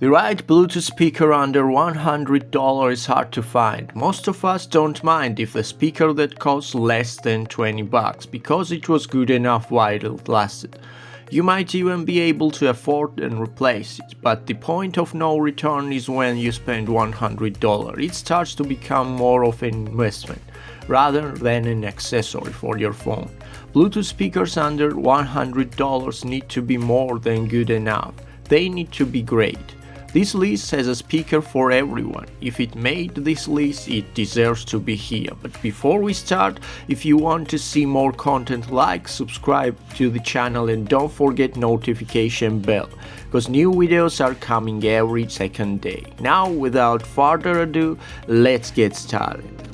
The right Bluetooth speaker under $100 is hard to find. Most of us don't mind if a speaker that costs less than $20 because it was good enough while it lasted. You might even be able to afford and replace it, but the point of no return is when you spend $100. It starts to become more of an investment rather than an accessory for your phone. Bluetooth speakers under $100 need to be more than good enough. They need to be great. This list has a speaker for everyone. If it made this list, it deserves to be here. But before we start, if you want to see more content, like, subscribe to the channel and don't forget notification bell, because new videos are coming every second day. Now, without further ado, let's get started.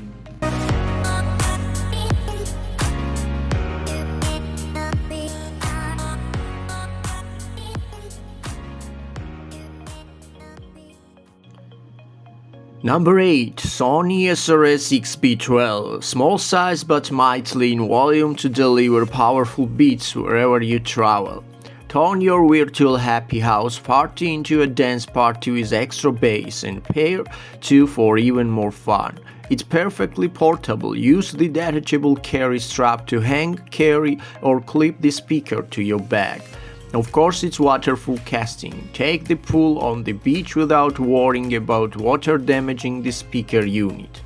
Number 8. Sony SRS-XB12. Small size but mighty in volume to deliver powerful beats wherever you travel. Turn your virtual happy house party into a dance party with extra bass and pair 2 for even more fun. It's perfectly portable. Use the detachable carry strap to hang, carry, or clip the speaker to your bag. Of course, it's waterproof casting. Take the pool on the beach without worrying about water damaging the speaker unit.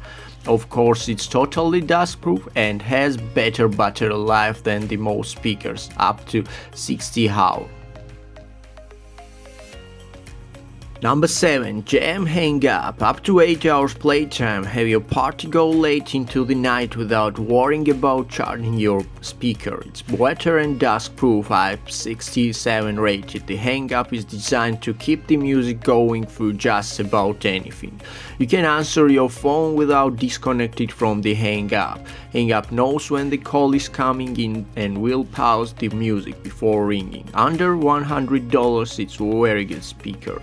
Of course, it's totally dustproof and has better battery life than the most speakers, up to 60 hours. Number 7. Jam Hang up to 8 hours playtime. Have your party go late into the night without worrying about charging your speaker. It's weather and dust proof, IP67 rated. The Hang Up is designed to keep the music going through just about anything. You can answer your phone without disconnecting from the Hang Up. Hang Up knows when the call is coming in and will pause the music before ringing. Under $100, it's a very good speaker.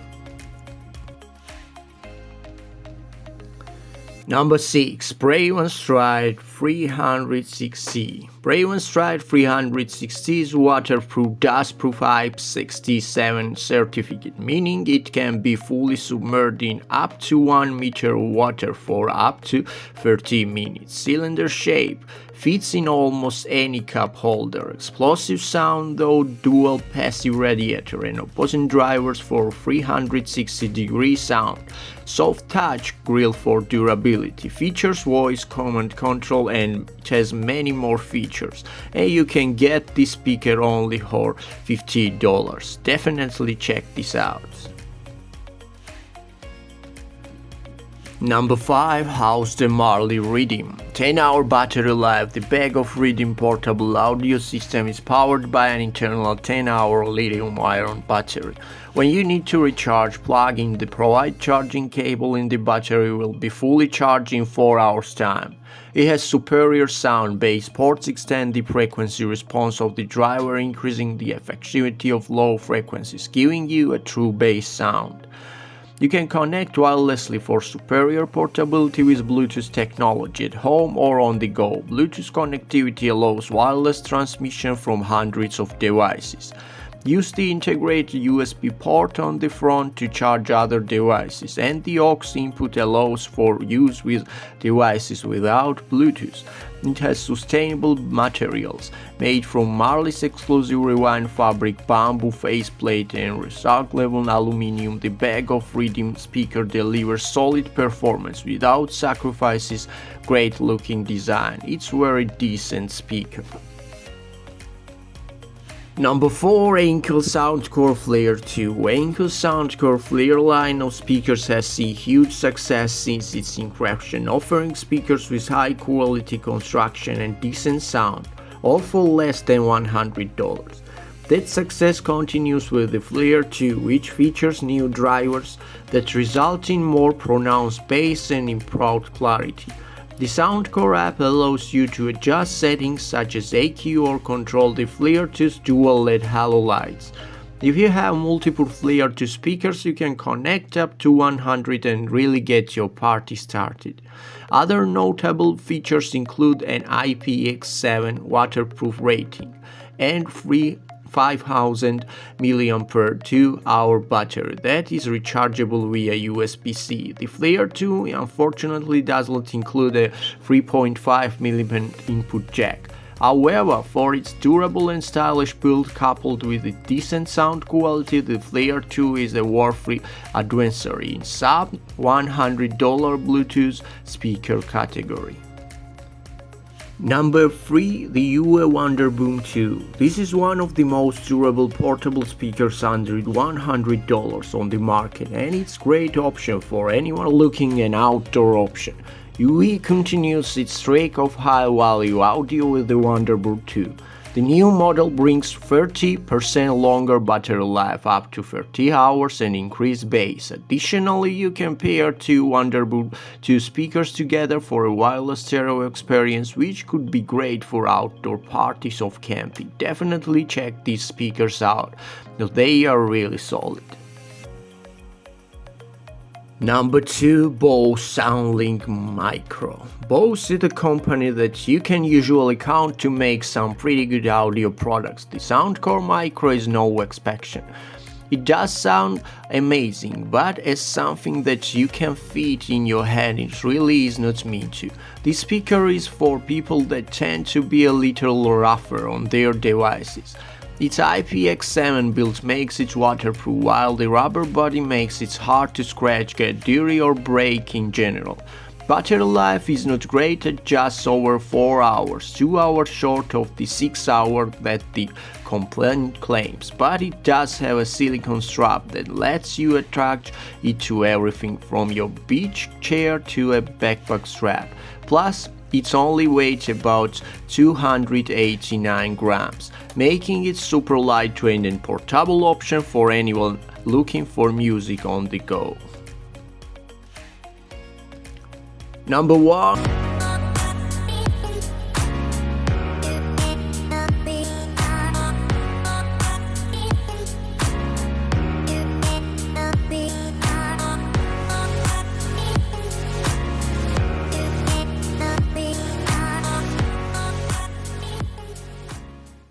Number 6. Braven Stryde 360. Braven Stryde 360 is waterproof, dustproof IP67 certificate, meaning it can be fully submerged in up to 1 meter of water for up to 30 minutes. Cylinder shape, fits in almost any cup holder. Explosive sound though dual passive radiator and opposing drivers for 360-degree sound. Soft touch grill for durability. Features voice command control and it has many more features. And you can get this speaker only for $50. Definitely check this out. Number 5. House the Marley Riddim. 10-hour battery life. The bag of Riddim portable audio system is powered by an internal 10-hour lithium-ion battery. When you need to recharge, plug in the provide charging cable and the battery will be fully charged in 4 hours time. It has superior sound. Bass ports extend the frequency response of the driver, increasing the effectivity of low frequencies, giving you a true bass sound. You can connect wirelessly for superior portability with Bluetooth technology at home or on the go. Bluetooth connectivity allows wireless transmission from hundreds of devices. Use the integrated USB port on the front to charge other devices, and the aux input allows for use with devices without Bluetooth. It has sustainable materials made from Marley's exclusive refined fabric, bamboo faceplate and recyclable aluminum. The bag of Riddim speaker delivers solid performance without sacrifices, great looking design. It's very decent speaker. Number 4. Anker Soundcore Flare 2. Anker Soundcore Flare line of speakers has seen huge success since its inception, offering speakers with high quality construction and decent sound, all for less than $100. That success continues with the Flare 2, which features new drivers that result in more pronounced bass and improved clarity. The Soundcore app allows you to adjust settings such as EQ or control the Flare 2's dual LED halo lights. If you have multiple Flare 2 speakers, you can connect up to 100 and really get your party started. Other notable features include an IPX7 waterproof rating and free 5000 mAh 2-hour battery that is rechargeable via USB-C. The Flare 2 unfortunately does not include a 3.5mm input jack. However, for its durable and stylish build coupled with a decent sound quality, the Flare 2 is a worthy adventure in sub $100 Bluetooth speaker category. Number 3. The wonderboom 2. This is one of the most durable portable speakers under $100 on the market, and it's a great option for anyone looking an outdoor option. UE continues its streak of high-value audio with the wonderboom 2. The new model brings 30% longer battery life, up to 30 hours, and increased bass. Additionally, you can pair two wonderboom 2 speakers together for a wireless stereo experience, which could be great for outdoor parties or camping. Definitely check these speakers out, they are really solid. Number 2. Bose SoundLink Micro. Bose is a company that you can usually count to make some pretty good audio products. The soundcore Micro is no exception. It does sound amazing, but as something that you can fit in your hand, it really is not meant to. This speaker is for people that tend to be a little rougher on their devices. Its IPX7 build makes it waterproof, while the rubber body makes it hard to scratch, get dirty or break in general. Battery life is not great at just over 4 hours, 2 hours short of the 6 hours that the company claims, but it does have a silicone strap that lets you attach it to everything from your beach chair to a backpack strap. Plus, it only weighs about 289 grams, making it super lightweight and portable option for anyone looking for music on the go. Number 1.